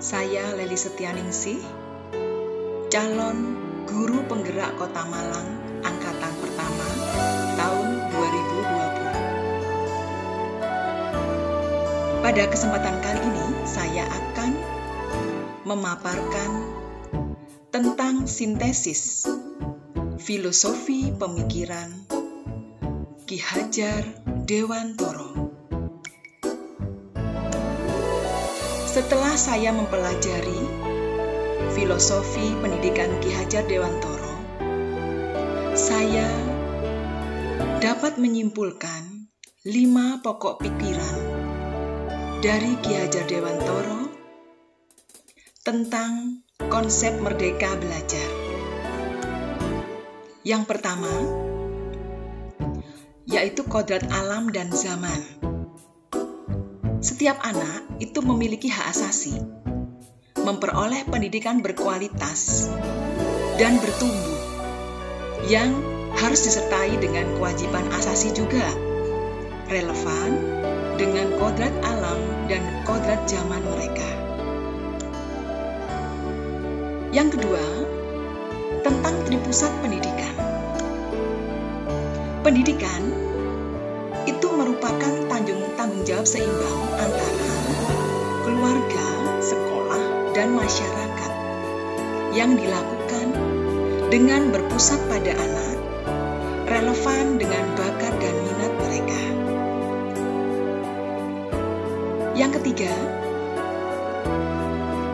Saya Leli Setianingsih, calon guru penggerak Kota Malang angkatan pertama tahun 2020. Pada kesempatan kali ini saya akan memaparkan tentang sintesis filosofi pemikiran Ki Hajar Dewantara. Setelah saya mempelajari filosofi pendidikan Ki Hajar Dewantara, saya dapat menyimpulkan 5 pokok pikiran dari Ki Hajar Dewantara tentang konsep merdeka belajar. Yang pertama, yaitu kodrat alam dan zaman. Setiap anak itu memiliki hak asasi, memperoleh pendidikan berkualitas dan bertumbuh, yang harus disertai dengan kewajiban asasi juga, relevan dengan kodrat alam dan kodrat zaman mereka. Yang kedua, tentang tripusat pendidikan. Pendidikan itu merupakan tanggung jawab seimbang antara keluarga, sekolah, dan masyarakat yang dilakukan dengan berpusat pada anak, relevan dengan bakat dan minat mereka. Yang ketiga,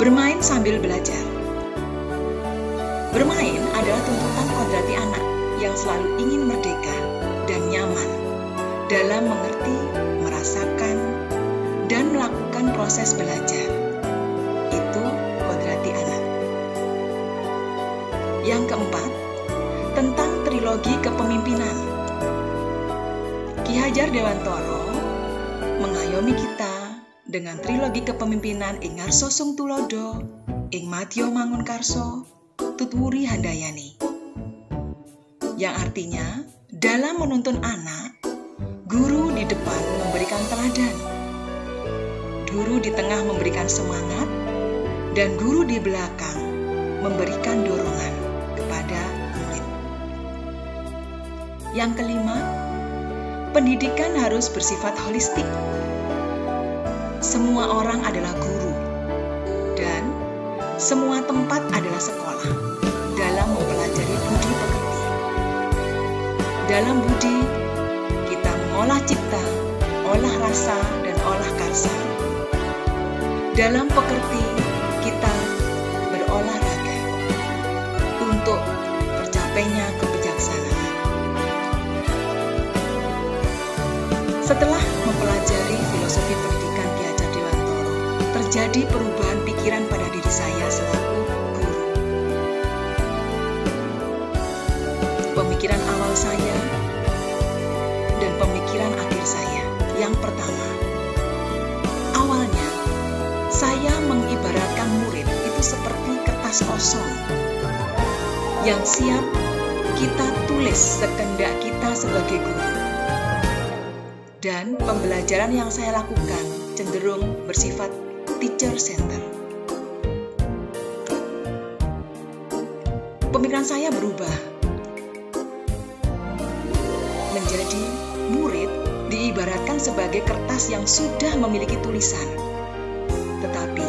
bermain sambil belajar. Bermain adalah tuntutan kodrati anak yang selalu ingin merdeka dan nyaman dalam mengerti, merasakan, dan melakukan proses belajar. Itu kodrati anak. Yang keempat, tentang trilogi kepemimpinan. Ki Hajar Dewantara mengayomi kita dengan trilogi kepemimpinan ing ngarsa sung tulodo, ing madya mangunkarsa, tutwuri handayani. Yang artinya, dalam menuntun anak, guru di depan memberikan teladan, guru di tengah memberikan semangat, dan guru di belakang memberikan dorongan kepada murid. Yang kelima, pendidikan harus bersifat holistik. Semua orang adalah guru, dan semua tempat adalah sekolah dalam mempelajari budi pekerti. Dalam budi, kita mengolah cipta, olah rasa, dan olah karsa. Dalam pekerti, kita berolahraga untuk tercapainya kebijaksanaan. Setelah mempelajari filosofi pendidikan Ki Hajar Dewantara, terjadi perubahan pikiran pada diri saya selaku guru. Pemikiran awal saya dan pemikiran akhir saya. Yang pertama, awalnya saya mengibaratkan murid itu seperti kertas kosong yang siap kita tulis sekendak kita sebagai guru. Dan pembelajaran yang saya lakukan cenderung bersifat teacher center. Pemikiran saya berubah menjadi murid diibaratkan sebagai kertas yang sudah memiliki tulisan, tetapi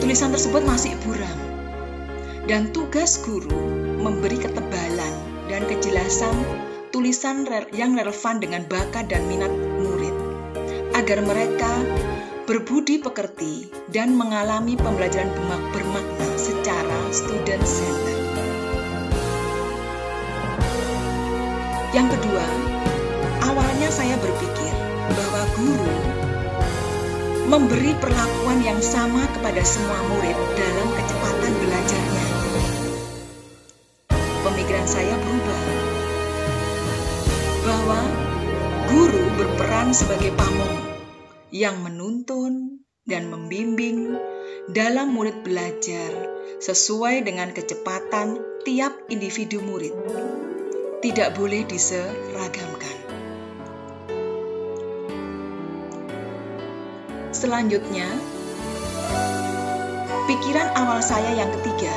tulisan tersebut masih buram, dan tugas guru memberi ketebalan dan kejelasan tulisan yang relevan dengan bakat dan minat murid, agar mereka berbudi pekerti dan mengalami pembelajaran bermakna secara student center. Yang kedua, awalnya saya berpikir bahwa guru memberi perlakuan yang sama kepada semua murid dalam kecepatan belajarnya. Pemikiran saya berubah, bahwa guru berperan sebagai pamong yang menuntun dan membimbing dalam murid belajar sesuai dengan kecepatan tiap individu murid. Tidak boleh diseragamkan. Selanjutnya, pikiran awal saya yang ketiga.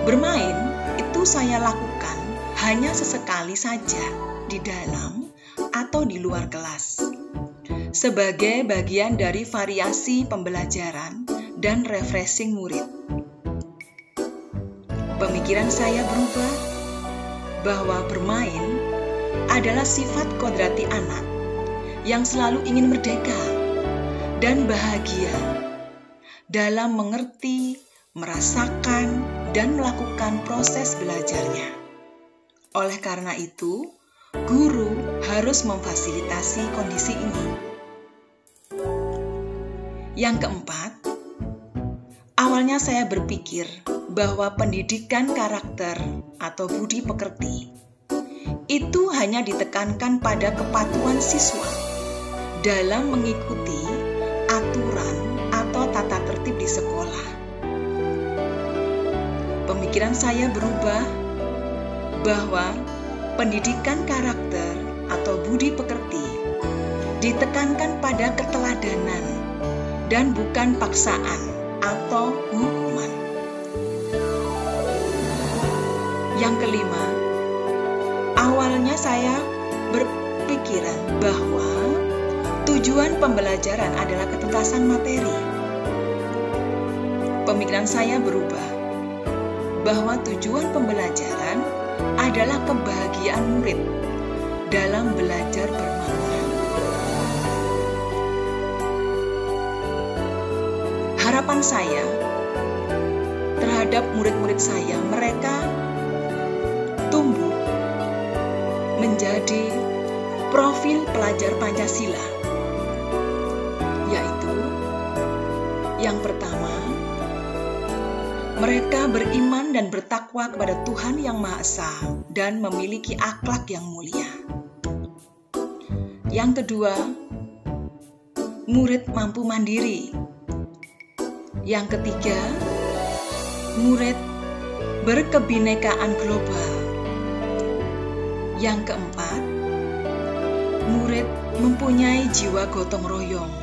Bermain itu saya lakukan hanya sesekali saja di dalam atau di luar kelas, sebagai bagian dari variasi pembelajaran dan refreshing murid. Pemikiran saya berubah bahwa bermain adalah sifat kodrati anak yang selalu ingin merdeka dan bahagia dalam mengerti, merasakan, dan melakukan proses belajarnya. Oleh karena itu, guru harus memfasilitasi kondisi ini. Yang keempat, awalnya saya berpikir bahwa pendidikan karakter atau budi pekerti itu hanya ditekankan pada kepatuhan siswa dalam mengikuti aturan atau tata tertib di sekolah. Pemikiran saya berubah bahwa pendidikan karakter atau budi pekerti ditekankan pada keteladanan dan bukan paksaan atau hukuman. Yang kelima, awalnya saya berpikiran bahwa tujuan pembelajaran adalah ketuntasan materi. Pemikiran saya berubah bahwa tujuan pembelajaran adalah kebahagiaan murid dalam belajar bermakna. Harapan saya terhadap murid-murid saya, mereka tumbuh menjadi profil pelajar Pancasila, yaitu yang pertama, mereka beriman dan bertakwa kepada Tuhan Yang Maha Esa dan memiliki akhlak yang mulia. Yang kedua, murid mampu mandiri. Yang ketiga, murid berkebinekaan global. Yang keempat, murid mempunyai jiwa gotong royong.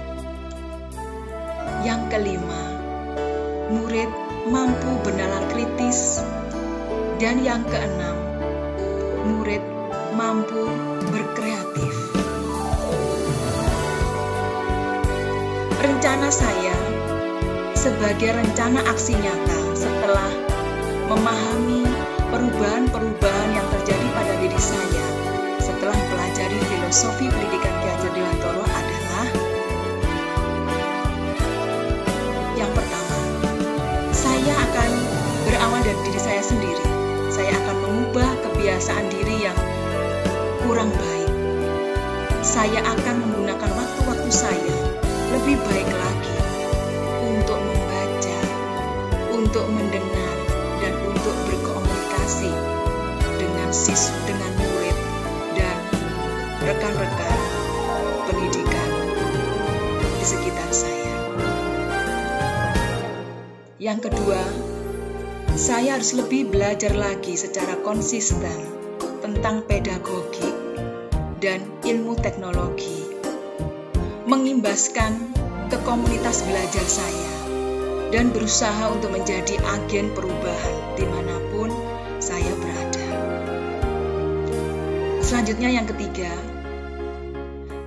Yang kelima, murid mampu bernalar kritis. Dan yang keenam, murid mampu berkreatif. Rencana saya sebagai rencana aksi nyata setelah memahami perubahan-perubahan yang terjadi pada diri saya setelah mempelajari filosofi pendidikan Ki Hajar Dewantoro adalah: yang pertama, saya akan berawal dari diri saya sendiri. Saya akan mengubah kebiasaan diri yang kurang baik. Saya akan menggunakan waktu-waktu saya lebih baik lagi untuk membaca, untuk mendengar, dan untuk berkomunikasi dengan siswa, dengan murid, dan rekan-rekan pendidikan di sekitar saya. Yang kedua, saya harus lebih belajar lagi secara konsisten tentang pedagogik dan ilmu teknologi, mengimbaskan ke komunitas belajar saya, dan berusaha untuk menjadi agen perubahan dimanapun saya berada. Selanjutnya yang ketiga,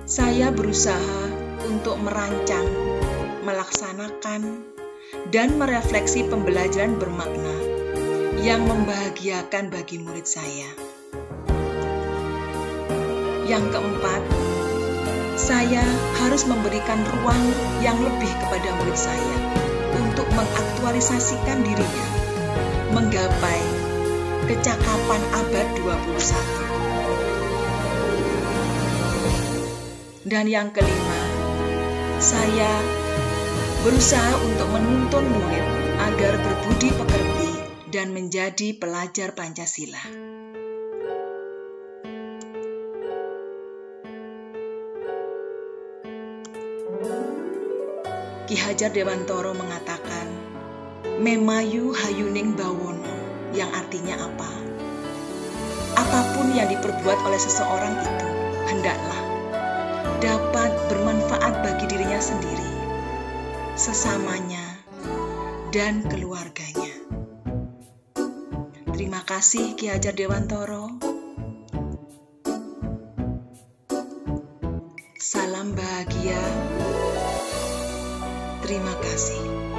saya berusaha untuk merancang, melaksanakan, dan merefleksi pembelajaran bermakna yang membahagiakan bagi murid saya. Yang keempat, saya harus memberikan ruang yang lebih kepada murid saya untuk mengaktualisasikan dirinya, menggapai kecakapan abad 21. Dan yang kelima, saya berusaha untuk menuntun murid agar berbudi pekerti dan menjadi pelajar Pancasila. Ki Hajar Dewantoro mengatakan, "Memayu hayuning bawono," yang artinya apa? Apapun yang diperbuat oleh seseorang itu hendaklah dapat bermanfaat bagi dirinya sendiri, sesamanya, dan keluarganya. Terima kasih Ki Hajar Dewantoro. Salam bahagia. Terima kasih.